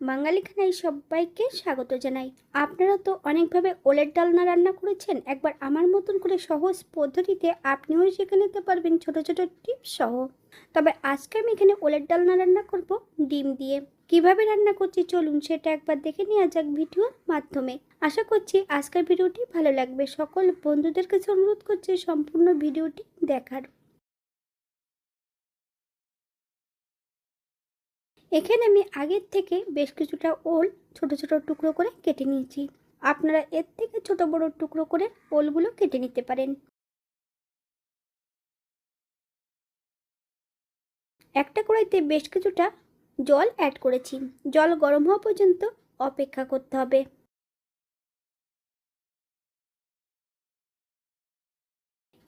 বাঙালি খানায় সবাইকে স্বাগত জানাই। আপনারা তো অনেকভাবে ওলের ডালনা রান্না করেছেন। একবার আমার মতন করে সহজ পদ্ধতিতে আপনিও শিখে নিতে পারবেন ছোট ছোট টিপস সহ। তবে আজকে আমি এখানে ওলের ডালনা রান্না করব ডিম দিয়ে। কিভাবে রান্না করছি চলুন সেটা একবার দেখে নেওয়া যাক ভিডিওর মাধ্যমে। আশা করছি আজকের ভিডিওটি ভালো লাগবে। সকল বন্ধুদের কাছে অনুরোধ করছি সম্পূর্ণ ভিডিওটি দেখার। এখানে আমি আগের থেকে বেশ কিছুটা ওল ছোট ছোট টুকরো করে কেটে নিয়েছি। আপনারা এর থেকে ছোট বড় টুকরো করে ওলগুলো কেটে নিতে পারেন। একটা কড়াইতে বেশ কিছুটা জল অ্যাড করেছি। জল গরম হওয়া পর্যন্ত অপেক্ষা করতে হবে।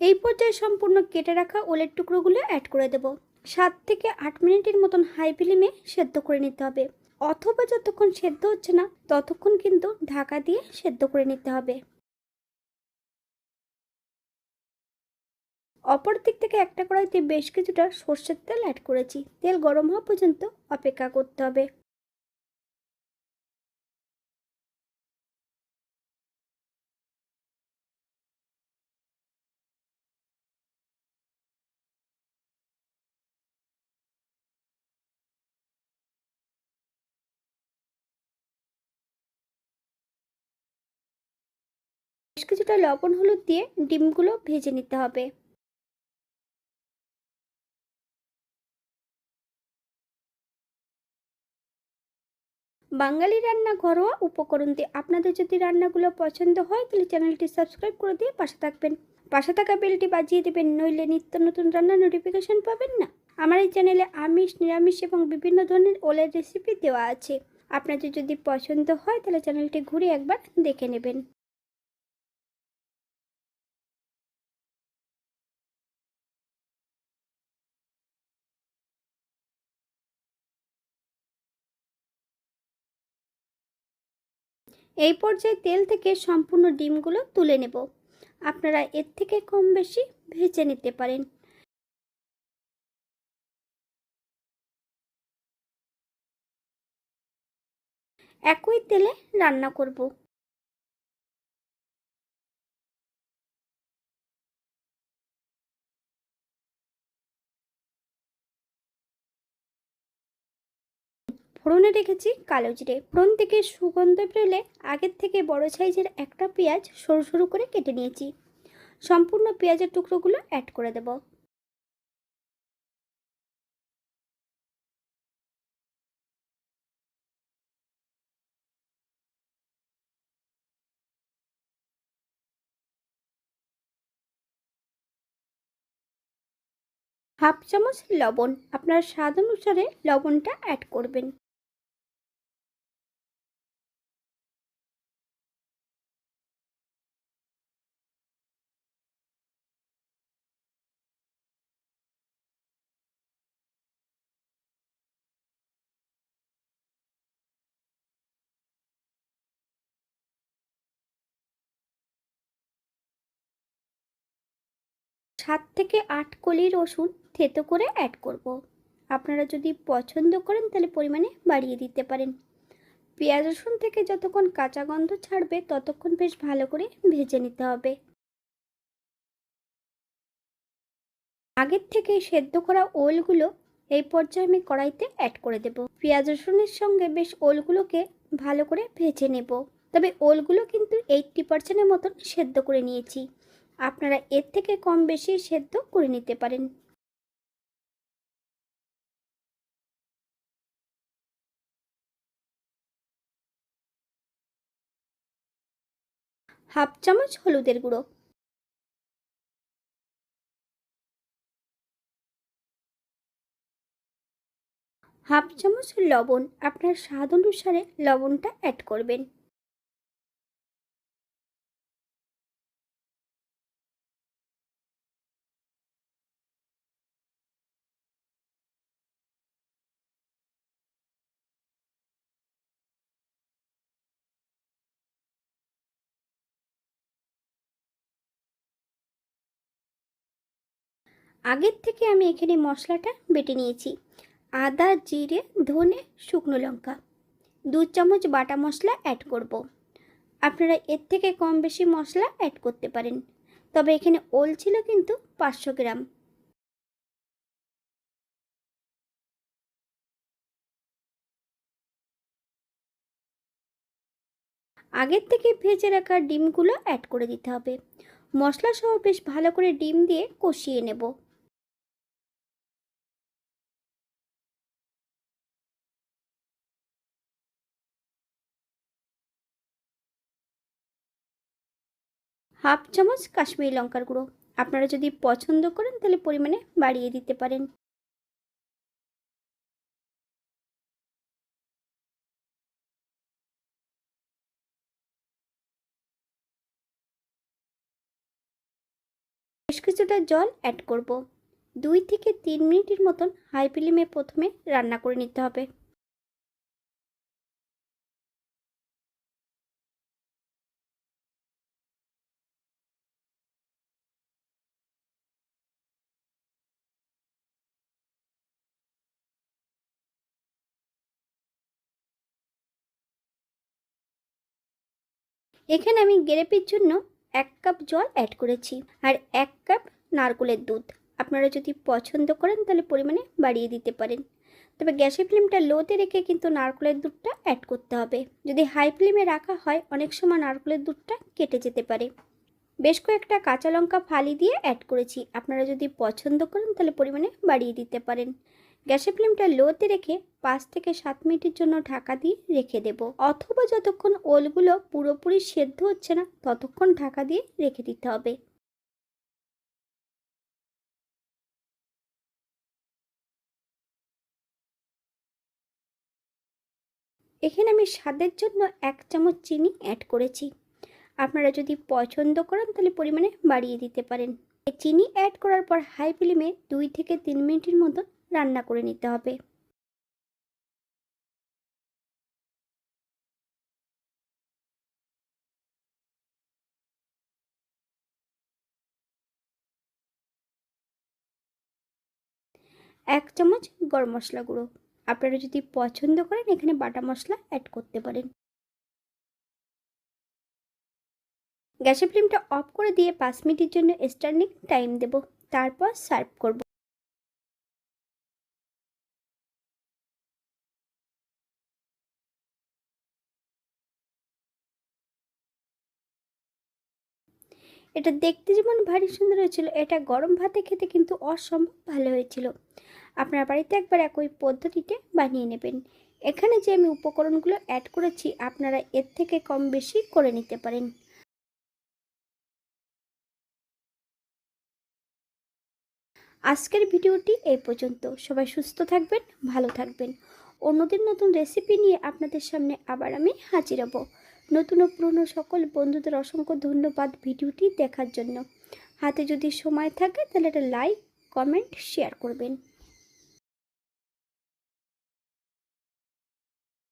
এই পর্যায়ে সম্পূর্ণ কেটে রাখা ওলের টুকরোগুলো অ্যাড করে দেব। 7 থেকে 8 মিনিটের মতন হাই ফ্লেমে সেদ্ধ করে নিতে হবে, অথবা যতক্ষণ সেদ্ধ হচ্ছে না ততক্ষণ কিন্তু ঢাকা দিয়ে সেদ্ধ করে নিতে হবে। অপর দিক থেকে একটা কড়াইতে বেশ কিছুটা সর্ষের তেল অ্যাড করেছি। তেল গরম হওয়া পর্যন্ত অপেক্ষা করতে হবে। বেশ কিছুটা লবণ হলুদ দিয়ে ডিমগুলো ভেজে নিতে হবে। বাঙালি রান্না ঘরোয়া উপকরণ দিয়ে আপনাদের যদি রান্নাগুলো পছন্দ হয় তাহলে চ্যানেলটি সাবস্ক্রাইব করে দিয়ে পাশে থাকবেন। পাশে থাকা বেলটি বাজিয়ে দেবেন, নইলে নিত্য নতুন রান্নার নোটিফিকেশন পাবেন না। আমার এই চ্যানেলে আমিষ নিরামিষ এবং বিভিন্ন ধরনের ওলের রেসিপি দেওয়া আছে। আপনাদের যদি পছন্দ হয় তাহলে চ্যানেলটি ঘুরে একবার দেখে নেবেন। এই পর্যায়ে তেল থেকে সম্পূর্ণ ডিমগুলো তুলে নেব। আপনারা এর থেকে কম বেশি ভেজে নিতে পারেন। একই তেলে রান্না করব। ফোড়নে রেখেছি কালো জিরে। ফোড়ন থেকে সুগন্ধ পেলে আগের থেকে বড় সাইজের একটা পেঁয়াজ সরু সরু করে কেটে নিয়েছি। সম্পূর্ণ পেঁয়াজের টুকরোগুলো অ্যাড করে দেব। হাফ চামচ লবণ, আপনার স্বাদ অনুসারে লবণটা অ্যাড করবেন। সাত থেকে আট কলি রসুন থেতো করে অ্যাড করব। আপনারা যদি পছন্দ করেন তাহলে পরিমাণে বাড়িয়ে দিতে পারেন। পেঁয়াজ রসুন থেকে যতক্ষণ কাঁচা গন্ধ ছাড়বে ততক্ষণ বেশ ভালো করে ভেজে নিতে হবে। আগের থেকে সেদ্ধ করা ওলগুলো এই পর্যায়ে আমি কড়াইতে অ্যাড করে দেব। পেঁয়াজ রসুনের সঙ্গে বেশ ওলগুলোকে ভালো করে ভেজে নেব। তবে ওলগুলো কিন্তু 80% মতন সেদ্ধ করে নিয়েছি। আপনারা এর থেকে কম বেশি সেদ্ধ করে নিতে পারেন। হাফ চামচ হলুদের গুঁড়ো, হাফ চামচ লবণ, আপনার স্বাদ অনুসারে লবণটা অ্যাড করবেন। আগের থেকে আমি এখানে মশলাটা বেটে নিয়েছি। আদা, জিরে, ধনে, শুকনো লঙ্কা 2 চামচ বাটা মশলা অ্যাড করব। আপনারা এর থেকে কম বেশি মশলা অ্যাড করতে পারেন, তবে এখানে ওল ছিল কিন্তু 500 গ্রাম। আগের থেকে ভেজে রাখা ডিমগুলো অ্যাড করে দিতে হবে। মশলা সহ বেশ ভালো করে ডিম দিয়ে কষিয়ে নেব। হাফ চামচ কাশ্মীরি লঙ্কার গুঁড়ো, আপনারা যদি পছন্দ করেন তাহলে পরিমাণে বাড়িয়ে দিতে পারেন। বেশ কিছুটা জল অ্যাড করব। 2 থেকে 3 মিনিটের মতন হাই ফ্লেমে প্রথমে রান্না করে নিতে হবে। এখানে আমি গ্রেভির জন্য 1 কাপ জল অ্যাড করেছি আর 1 কাপ নারকেলের দুধ। আপনারা যদি পছন্দ করেন তাহলে পরিমাণে বাড়িয়ে দিতে পারেন, তবে গ্যাসের ফ্লেমটা লোতে রেখে কিন্তু নারকেলের দুধটা অ্যাড করতে হবে। যদি হাই ফ্লেমে রাখা হয় অনেক সময় নারকেলের দুধটা কেটে যেতে পারে। বেশ কয়েকটা কাঁচা লঙ্কা ফালি দিয়ে অ্যাড করেছি, আপনারা যদি পছন্দ করেন তাহলে পরিমাণে বাড়িয়ে দিতে পারেন। গ্যাসের ফ্লেমটা লোতে রেখে 5 থেকে 7 মিনিটের জন্য ঢাকা দিয়ে রেখে দেব, অথবা যতক্ষণ ওলগুলো পুরোপুরি সেদ্ধ হচ্ছে না ততক্ষণ ঢাকা দিয়ে রেখে দিতে হবে। এখানে আমি স্বাদের জন্য 1 চামচ চিনি অ্যাড করেছি, আপনারা যদি পছন্দ করেন তাহলে পরিমাণে বাড়িয়ে দিতে পারেন। এই চিনি অ্যাড করার পর হাই ফ্লেমে 2 থেকে 3 মিনিটের মতো রান্না করে নিতে হবে। এক চামচ গরম মশলা গুঁড়ো, আপনারা যদি পছন্দ করেন এখানে বাটা মশলা অ্যাড করতে পারেন। গ্যাসের ফ্লেমটা অফ করে দিয়ে 5 মিনিটের জন্য স্ট্যান্ডিং টাইম দেব, তারপর সার্ভ করব। এটা দেখতে যেমন ভারী সুন্দর হয়েছিল, এটা গরম ভাতে খেতে কিন্তু অসম্ভব ভালো হয়েছিল। আপনার বাড়িতে একবার একই পদ্ধতিতে বানিয়ে নেবেন। এখানে যে আমি উপকরণগুলো অ্যাড করেছি আপনারা এর থেকে কম বেশি করে নিতে পারেন। আজকের ভিডিওটি এই পর্যন্ত। সবাই সুস্থ থাকবেন, ভালো থাকবেন। অন্যদিন নতুন রেসিপি নিয়ে আপনাদের সামনে আবার আমি হাজির হব। নতুন ও পুরনো সকল বন্ধুদের অসংখ্য ধন্যবাদ ভিডিওটি দেখার জন্য। হাতে যদি সময় থাকে তাহলে একটা লাইক, কমেন্ট, শেয়ার করবেন।